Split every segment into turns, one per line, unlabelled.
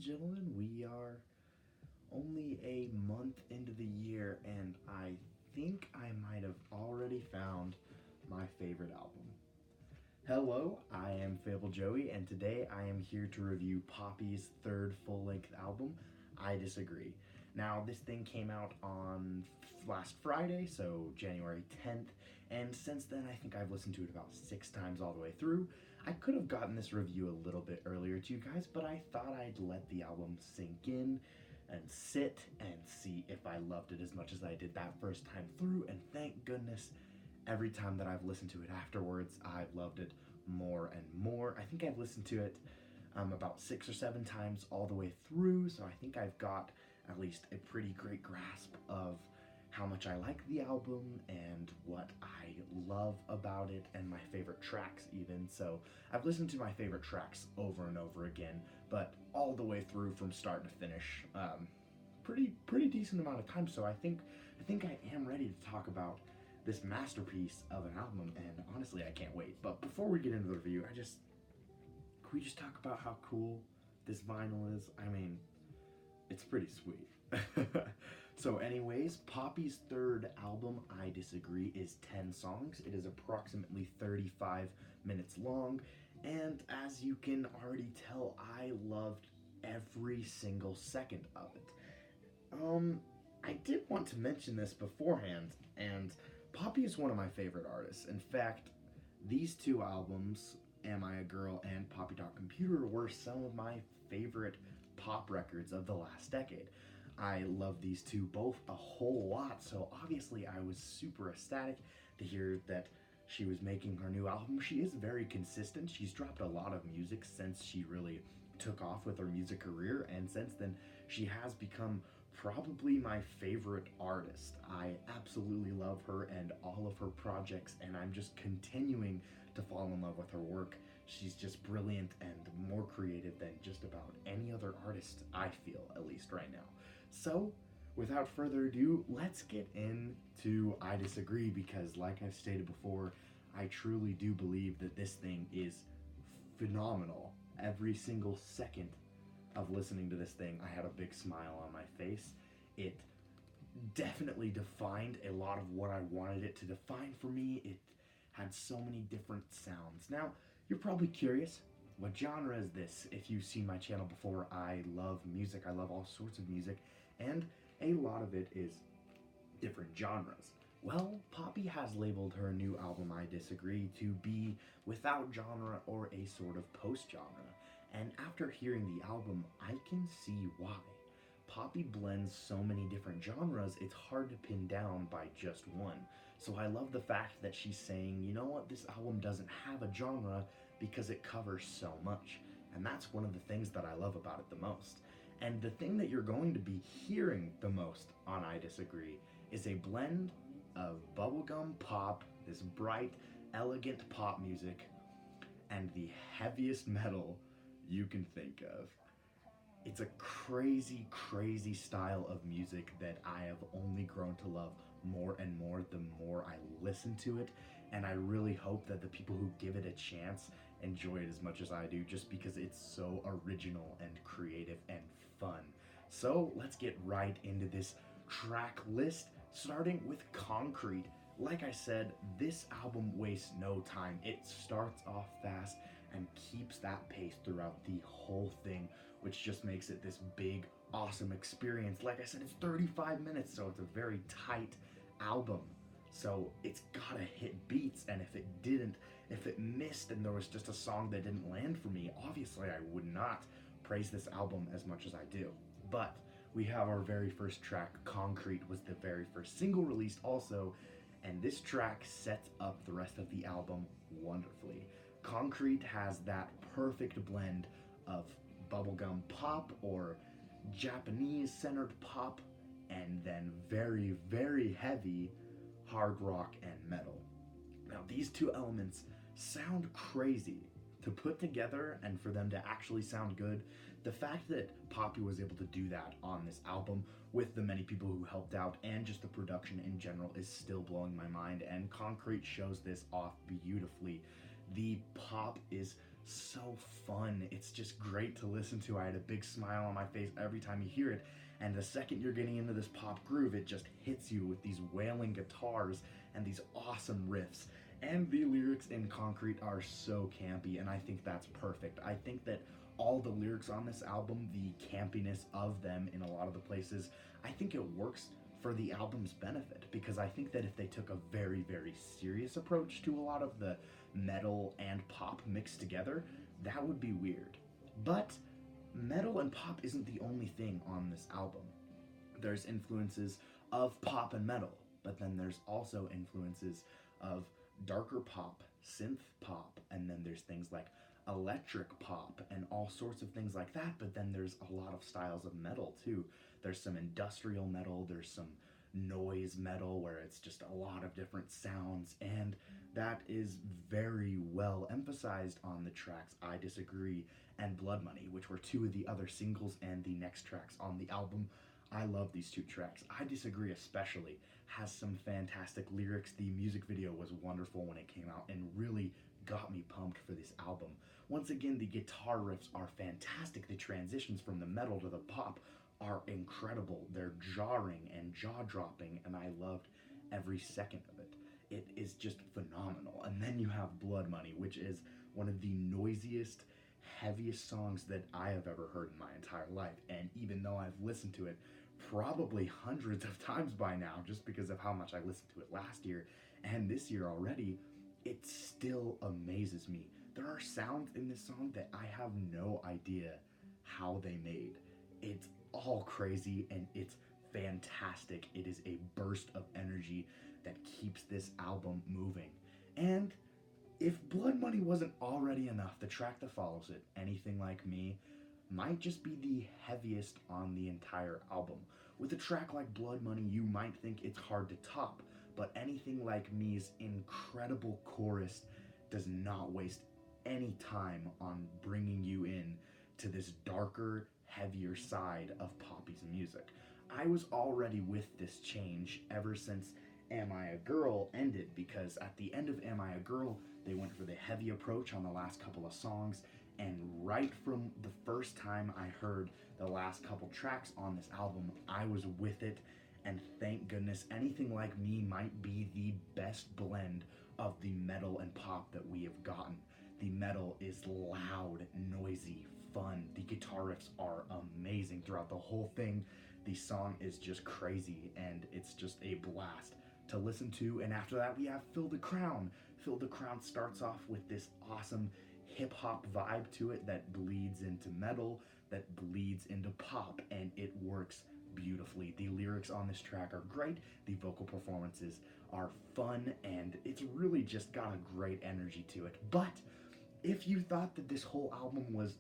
gentlemen, we are only a month into the year, and I think I might have already found my favorite album. Hello, I am Fable Joey, and today I am here to review Poppy's third full-length album, I Disagree. Now, this thing came out on last Friday, so January 10th, and since then I think I've listened to it about 6 times all the way through. I could have gotten this review a little bit earlier to you guys, but I thought I'd let the album sink in and sit and see if I loved it as much as I did that first time through, and thank goodness every time that I've listened to it afterwards, I've loved it more and more. I think I've listened to it about 6 or 7 times all the way through, so I think I've got at least a pretty great grasp of how much I like the album and what I love about it and my favorite tracks even. So I've listened to my favorite tracks over and over again, but all the way through from start to finish. Pretty decent amount of time, so I think I am ready to talk about this masterpiece of an album, and honestly I can't wait. But before we get into the review, can we just talk about how cool this vinyl is? I mean, it's pretty sweet. So anyways, Poppy's third album, I Disagree, is 10 songs. It is approximately 35 minutes long, and as you can already tell, I loved every single second of it. I did want to mention this beforehand, and Poppy is one of my favorite artists. In fact, these two albums, Am I a Girl and Poppy Computer, were some of my favorite pop records of the last decade. I love these two both a whole lot, so obviously I was super ecstatic to hear that she was making her new album. She is very consistent. She's dropped a lot of music since she really took off with her music career, and since then she has become probably my favorite artist. I absolutely love her and all of her projects, and I'm just continuing to fall in love with her work. She's just brilliant and more creative than just about any other artist, I feel, at least right now. So, without further ado, let's get into I Disagree, because like I've stated before, I truly do believe that this thing is phenomenal. Every single second of listening to this thing, I had a big smile on my face. It definitely defined a lot of what I wanted it to define for me. It had so many different sounds. Now, you're probably curious, what genre is this? If you've seen my channel before, I love music. I love all sorts of music, and a lot of it is different genres. Well, Poppy has labeled her new album, I Disagree, to be without genre or a sort of post-genre. And after hearing the album, I can see why. Poppy blends so many different genres, it's hard to pin down by just one. So I love the fact that she's saying, you know what, this album doesn't have a genre because it covers so much. And that's one of the things that I love about it the most. And the thing that you're going to be hearing the most on I Disagree is a blend of bubblegum pop, this bright, elegant pop music, and the heaviest metal you can think of. It's a crazy, crazy style of music that I have only grown to love more and more the more I listen to it, and I really hope that the people who give it a chance enjoy it as much as I do, just because it's so original and creative and fun. So let's get right into this track list, starting with Concrete. Like I said, this album wastes no time. It starts off fast and keeps that pace throughout the whole thing, which just makes it this big, awesome experience. Like I said, it's 35 minutes, so it's a very tight album. So it's gotta hit beats, and if it missed and there was just a song that didn't land for me, obviously I would not praise this album as much as I do. But we have our very first track. Concrete was the very first single released also, and this track sets up the rest of the album wonderfully. Concrete has that perfect blend of bubblegum pop or Japanese-centered pop, and then very, very heavy hard rock and metal. Now, these two elements sound crazy to put together, and for them to actually sound good. The fact that Poppy was able to do that on this album with the many people who helped out and just the production in general is still blowing my mind, and Concrete shows this off beautifully. The pop is so fun. It's just great to listen to. I had a big smile on my face every time you hear it. And the second you're getting into this pop groove, it just hits you with these wailing guitars and these awesome riffs. And the lyrics in Concrete are so campy, and I think that's perfect. I think that all the lyrics on this album, the campiness of them in a lot of the places, I think it works for the album's benefit, because I think that if they took a very, very serious approach to a lot of the metal and pop mixed together, that would be weird. But metal and pop isn't the only thing on this album. There's influences of pop and metal, but then there's also influences of darker pop, synth pop, and then there's things like electric pop and all sorts of things like that. But then there's a lot of styles of metal too. There's some industrial metal, there's some noise metal where it's just a lot of different sounds, and that is very well emphasized on the tracks I Disagree and Blood Money, which were two of the other singles and the next tracks on the album. I love these two tracks. I Disagree especially has some fantastic lyrics. The music video was wonderful when it came out and really got me pumped for this album. Once again, the guitar riffs are fantastic. The transitions from the metal to the pop are incredible. They're jarring and jaw-dropping, and I loved every second of it. It is just phenomenal. And then you have Blood Money, which is one of the noisiest, heaviest songs that I have ever heard in my entire life. And even though I've listened to it probably hundreds of times by now, just because of how much I listened to it last year and this year already, it still amazes me. There are sounds in this song that I have no idea how they made. It's all crazy and it's fantastic. It is a burst of energy that keeps this album moving. And if Blood Money wasn't already enough, the track that follows it, Anything Like Me, might just be the heaviest on the entire album. With a track like Blood Money, you might think it's hard to top, but Anything Like Me's incredible chorus does not waste any time on bringing you in to this darker, heavier side of Poppy's music. I was already with this change ever since Am I a Girl ended, because at the end of Am I a Girl, they went for the heavy approach on the last couple of songs, and right from the first time I heard the last couple tracks on this album, I was with it, and thank goodness Anything Like Me might be the best blend of the metal and pop that we have gotten. The metal is loud, noisy, fun. The guitar riffs are amazing throughout the whole thing. The song is just crazy, and it's just a blast to listen to. And after that, we have Fill the Crown. Fill the Crown starts off with this awesome hip-hop vibe to it that bleeds into metal, that bleeds into pop, and it works beautifully. The lyrics on this track are great, the vocal performances are fun, and it's really just got a great energy to it. But if you thought that this whole album was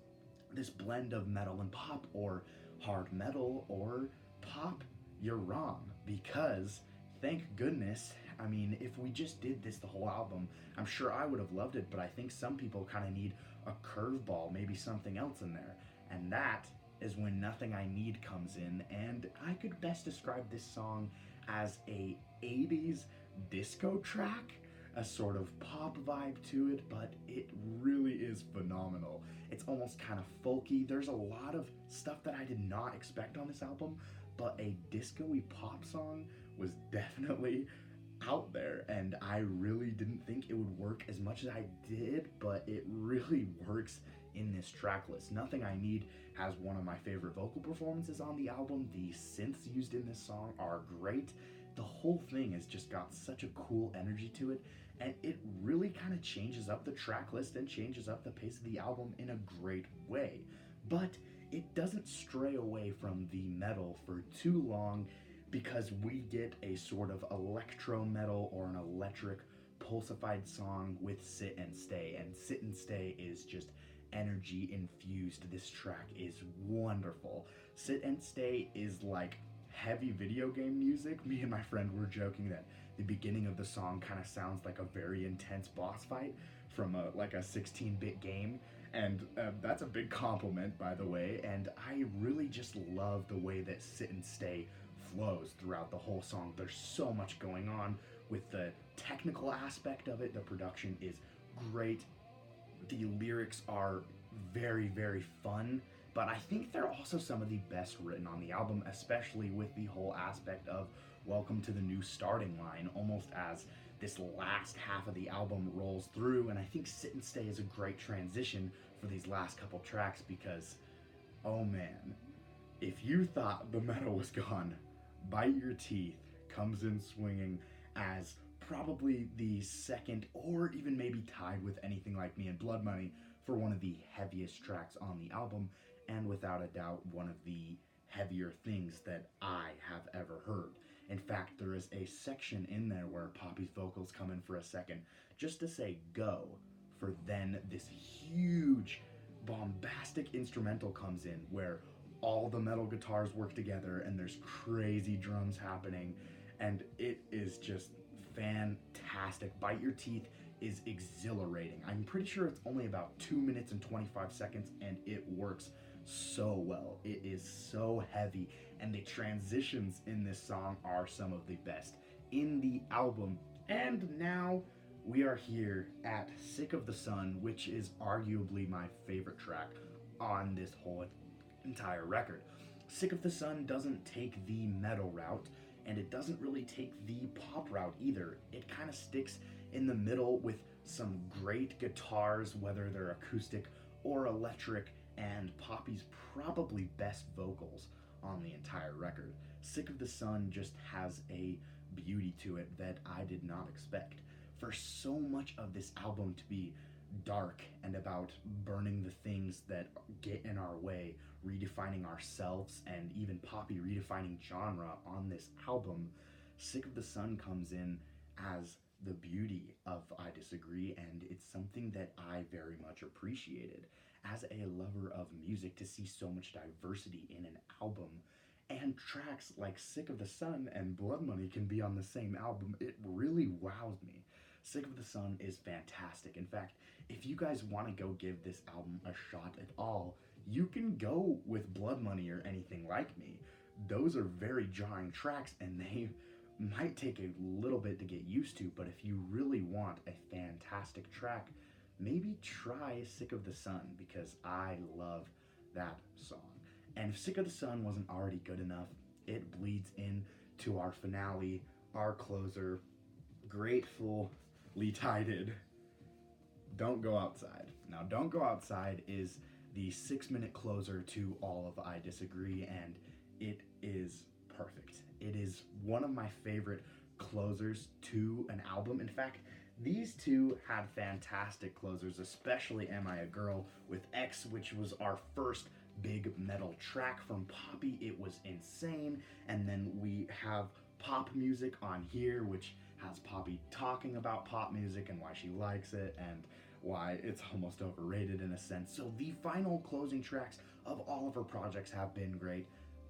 this blend of metal and pop, or hard metal or pop, you're wrong, because thank goodness, I mean, if we just did this the whole album, I'm sure I would have loved it, but I think some people kind of need a curveball, maybe something else in there, and that is when Nothing I Need comes in. And I could best describe this song as a 80s disco track, a sort of pop vibe to it, but it really is phenomenal. It's almost kind of folky. There's a lot of stuff that I did not expect on this album, but a disco-y pop song was definitely out there, and I really didn't think it would work as much as I did, but it really works in this track list. Nothing I Need has one of my favorite vocal performances on the album. The synths used in this song are great. The whole thing has just got such a cool energy to it, and it really kind of changes up the track list and changes up the pace of the album in a great way. But it doesn't stray away from the metal for too long, because we get a sort of electro metal or an electric pulsified song with Sit and Stay, and Sit and Stay is just energy infused. This track is wonderful. Sit and Stay is like heavy video game music. Me and my friend were joking that the beginning of the song kind of sounds like a very intense boss fight from a 16-bit game, and that's a big compliment, by the way. And I really just love the way that Sit and Stay flows throughout the whole song. There's so much going on with the technical aspect of it. The production is great. The lyrics are very, very fun, but I think they're also some of the best written on the album, especially with the whole aspect of welcome to the new starting line, almost as this last half of the album rolls through. And I think Sit and Stay is a great transition for these last couple tracks because, oh man, if you thought the metal was gone, Bite Your Teeth comes in swinging as probably the second, or even maybe tied with Anything Like Me and Blood Money, for one of the heaviest tracks on the album, and without a doubt, one of the heavier things that I have ever heard. In fact, there is a section in there where Poppy's vocals come in for a second just to say go, for then this huge, bombastic instrumental comes in where all the metal guitars work together and there's crazy drums happening, and it is just fantastic. Bite Your Teeth is exhilarating. I'm pretty sure it's only about 2 minutes and 25 seconds and it works so well. It is so heavy, and the transitions in this song are some of the best in the album. And now we are here at Sick of the Sun, which is arguably my favorite track on this whole entire record. Sick of the Sun doesn't take the metal route, and it doesn't really take the pop route either. It kind of sticks in the middle with some great guitars, whether they're acoustic or electric, and Poppy's probably best vocals on the entire record. Sick of the Sun just has a beauty to it that I did not expect. For so much of this album to be dark and about burning the things that get in our way, redefining ourselves, and even Poppy redefining genre on this album, Sick of the Sun comes in as the beauty of I Disagree, and it's something that I very much appreciated. As a lover of music, to see so much diversity in an album, and tracks like Sick of the Sun and Blood Money can be on the same album, it really wowed me. Sick of the Sun is fantastic. In fact, if you guys want to go give this album a shot at all, you can go with Blood Money or Anything Like Me. Those are very jarring tracks, and they might take a little bit to get used to, but if you really want a fantastic track, maybe try Sick of the Sun, because I love that song. And if Sick of the Sun wasn't already good enough, it bleeds in to our finale, our closer, Gratefully Tided, Don't Go Outside. Now, Don't Go Outside is the 6-minute closer to all of I Disagree, and it is perfect. It is one of my favorite closers to an album. In fact, these two had fantastic closers, especially Am I a Girl with X, which was our first big metal track from Poppy. It was insane. And then we have Pop Music on here, which has Poppy talking about pop music and why she likes it and why it's almost overrated in a sense. So the final closing tracks of all of her projects have been great.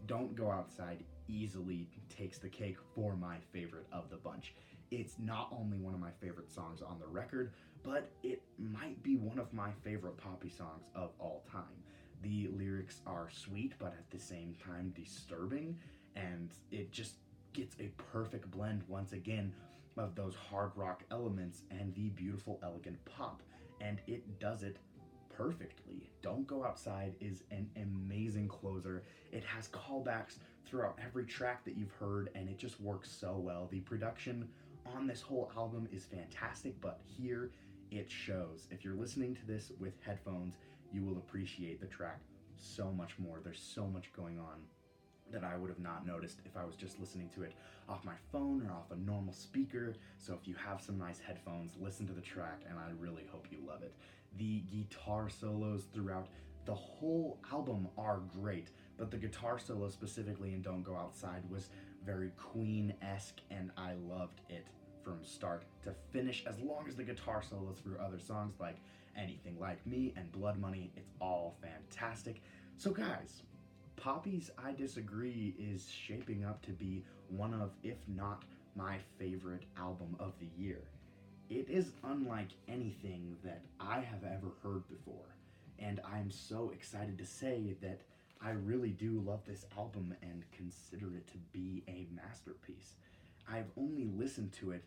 Don't Go Outside easily takes the cake for my favorite of the bunch. It's not only one of my favorite songs on the record, but it might be one of my favorite Poppy songs of all time. The lyrics are sweet, but at the same time disturbing, and it just gets a perfect blend once again of those hard rock elements and the beautiful, elegant pop, and it does it perfectly. Don't Go Outside is an amazing closer. It has callbacks throughout every track that you've heard, and it just works so well. The production on this whole album is fantastic, but here it shows. If you're listening to this with headphones, you will appreciate the track so much more. There's so much going on that I would have not noticed if I was just listening to it off my phone or off a normal speaker. So if you have some nice headphones, listen to the track, and I really hope you love it. The guitar solos throughout the whole album are great, but the guitar solo specifically in Don't Go Outside was very Queen-esque, and I loved it from start to finish. As long as the guitar solos through other songs like Anything Like Me and Blood Money, it's all fantastic. So guys, Poppy's I Disagree is shaping up to be one of, if not my favorite album of the year. It is unlike anything that I have ever heard before, and I'm so excited to say that I really do love this album and consider it to be a masterpiece. I've only listened to it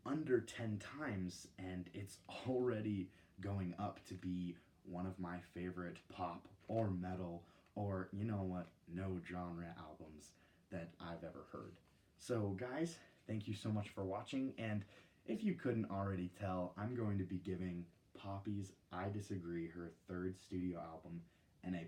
under 10 times, and it's already going up to be one of my favorite pop or metal or, you know what, no genre albums that I've ever heard. So, guys, thank you so much for watching, and if you couldn't already tell, I'm going to be giving Poppy's I Disagree, her third studio album, an A+.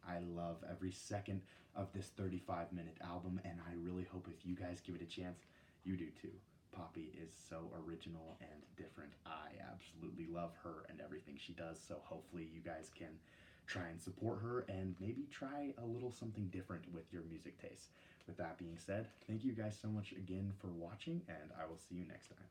I love every second of this 35-minute album, and I really hope if you guys give it a chance, you do too. Poppy is so original and different. I absolutely love her and everything she does, so hopefully you guys can try and support her and maybe try a little something different with your music taste. With that being said, thank you guys so much again for watching, and I will see you next time.